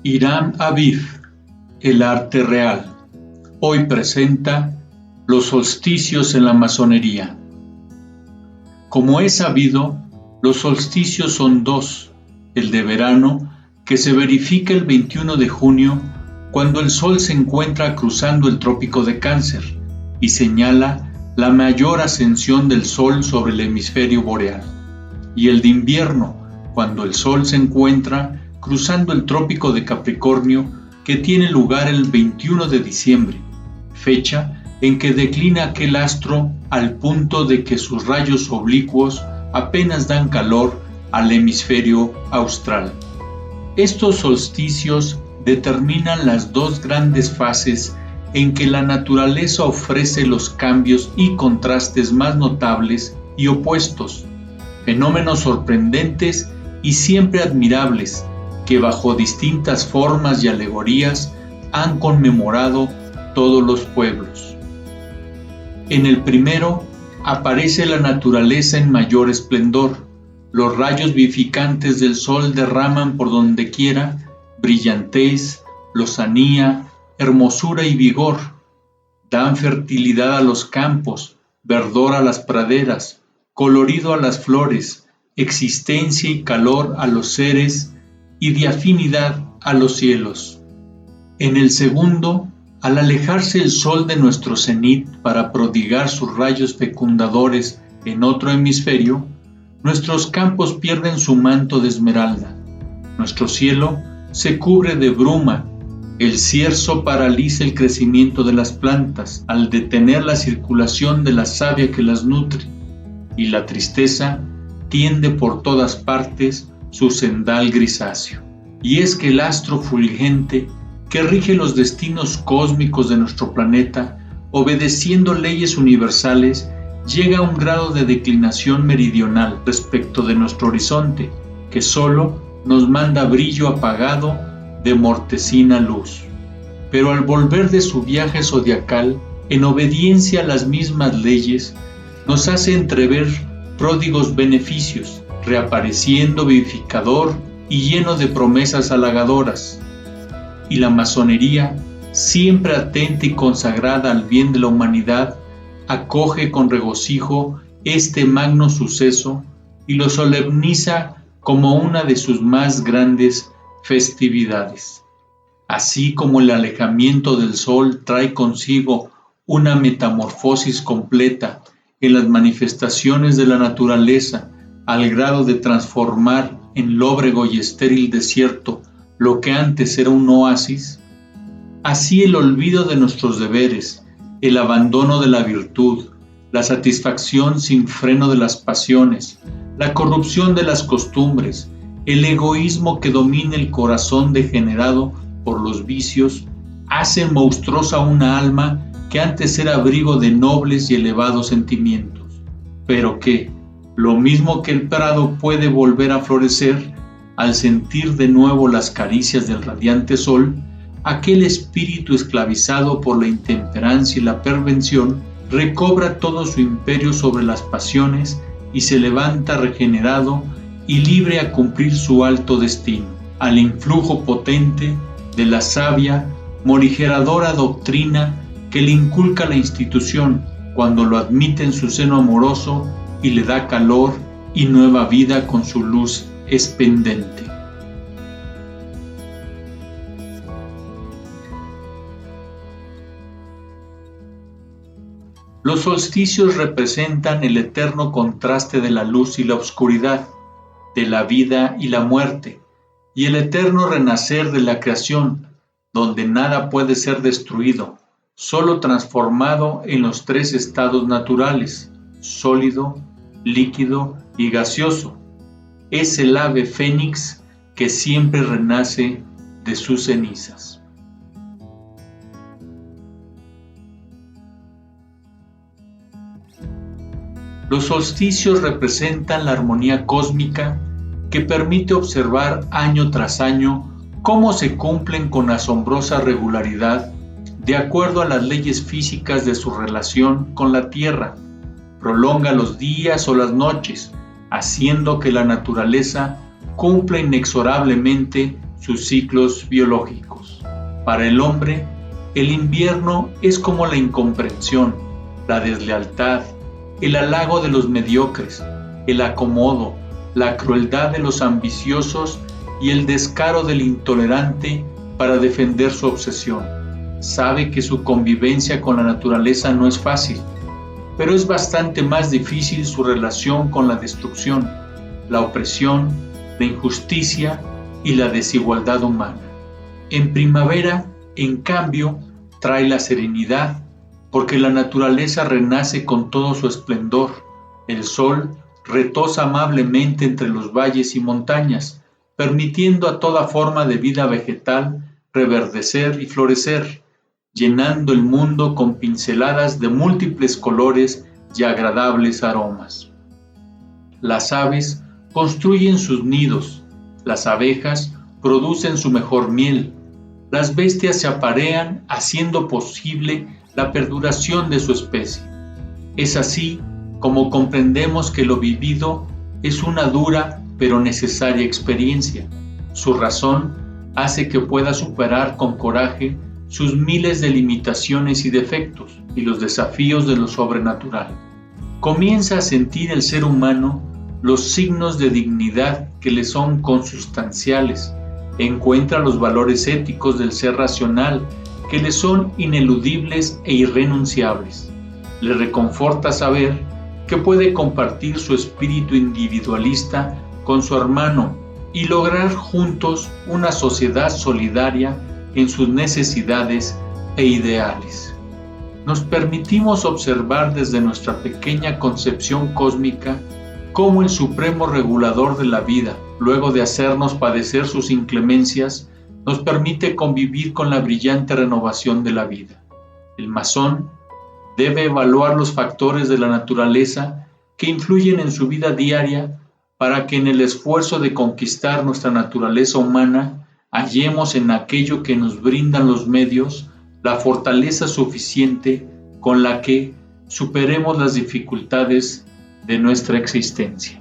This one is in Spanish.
Hiram Aviv, el arte real. Hoy presenta los solsticios en la masonería. Como es sabido, los solsticios son dos: el de verano, que se verifica el 21 de junio, cuando el Sol se encuentra cruzando el trópico de Cáncer y señala la mayor ascensión del Sol sobre el hemisferio boreal, y el de invierno, cuando el Sol se encuentra cruzando el trópico de Capricornio, que tiene lugar el 21 de diciembre, fecha en que declina aquel astro al punto de que sus rayos oblicuos apenas dan calor al hemisferio austral. Estos solsticios determinan las dos grandes fases en que la naturaleza ofrece los cambios y contrastes más notables y opuestos, fenómenos sorprendentes y siempre admirables que bajo distintas formas y alegorías han conmemorado todos los pueblos. En el primero aparece la naturaleza en mayor esplendor. Los rayos vivificantes del sol derraman por donde quiera brillantez, lozanía, hermosura y vigor. Dan fertilidad a los campos, verdor a las praderas, colorido a las flores, existencia y calor a los seres y diafinidad a los cielos. En el segundo, al alejarse el sol de nuestro cenit para prodigar sus rayos fecundadores en otro hemisferio, nuestros campos pierden su manto de esmeralda, nuestro cielo se cubre de bruma, el cierzo paraliza el crecimiento de las plantas al detener la circulación de la savia que las nutre, y la tristeza tiende por todas partes su cendal grisáceo. Y es que el astro fulgente que rige los destinos cósmicos de nuestro planeta, obedeciendo leyes universales, llega a un grado de declinación meridional respecto de nuestro horizonte, que solo nos manda brillo apagado de mortecina luz. Pero al volver de su viaje zodiacal, en obediencia a las mismas leyes, nos hace entrever pródigos beneficios, reapareciendo vivificador y lleno de promesas halagadoras. Y la masonería, siempre atenta y consagrada al bien de la humanidad, acoge con regocijo este magno suceso y lo solemniza como una de sus más grandes festividades. Así como el alejamiento del sol trae consigo una metamorfosis completa en las manifestaciones de la naturaleza, al grado de transformar en lóbrego y estéril desierto lo que antes era un oasis, así el olvido de nuestros deberes, el abandono de la virtud, la satisfacción sin freno de las pasiones, la corrupción de las costumbres, el egoísmo que domina el corazón degenerado por los vicios, hacen monstruosa una alma que antes era abrigo de nobles y elevados sentimientos, pero que, lo mismo que el prado puede volver a florecer al sentir de nuevo las caricias del radiante sol, aquel espíritu esclavizado por la intemperancia y la pervención recobra todo su imperio sobre las pasiones y se levanta regenerado y libre a cumplir su alto destino, al influjo potente de la sabia, morigeradora doctrina que le inculca la institución cuando lo admite en su seno amoroso y le da calor y nueva vida con su luz esplendente. Los solsticios representan el eterno contraste de la luz y la oscuridad, de la vida y la muerte, y el eterno renacer de la creación, donde nada puede ser destruido, solo transformado en los tres estados naturales, sólido, líquido y gaseoso. Es el ave fénix que siempre renace de sus cenizas. Los solsticios representan la armonía cósmica que permite observar año tras año cómo se cumplen con asombrosa regularidad de acuerdo a las leyes físicas de su relación con la Tierra, prolonga los días o las noches, haciendo que la naturaleza cumpla inexorablemente sus ciclos biológicos. Para el hombre, el invierno es como la incomprensión, la deslealtad, el halago de los mediocres, el acomodo, la crueldad de los ambiciosos y el descaro del intolerante para defender su obsesión. Sabe que su convivencia con la naturaleza no es fácil, pero es bastante más difícil su relación con la destrucción, la opresión, la injusticia y la desigualdad humana. En primavera, en cambio, trae la serenidad, porque la naturaleza renace con todo su esplendor. El sol retosa amablemente entre los valles y montañas, permitiendo a toda forma de vida vegetal reverdecer y florecer, llenando el mundo con pinceladas de múltiples colores y agradables aromas. Las aves construyen sus nidos, las abejas producen su mejor miel, las bestias se aparean haciendo posible la perduración de su especie. Es así como comprendemos que lo vivido es una dura pero necesaria experiencia. Su razón hace que pueda superar con coraje sus miles de limitaciones y defectos y los desafíos de lo sobrenatural. Comienza a sentir el ser humano los signos de dignidad que le son consustanciales, encuentra los valores éticos del ser racional que le son ineludibles e irrenunciables. Le reconforta saber que puede compartir su espíritu individualista con su hermano y lograr juntos una sociedad solidaria en sus necesidades e ideales. Nos permitimos observar desde nuestra pequeña concepción cósmica cómo el supremo regulador de la vida, luego de hacernos padecer sus inclemencias, nos permite convivir con la brillante renovación de la vida. El masón debe evaluar los factores de la naturaleza que influyen en su vida diaria para que en el esfuerzo de conquistar nuestra naturaleza humana hallemos en aquello que nos brindan los medios la fortaleza suficiente con la que superemos las dificultades de nuestra existencia.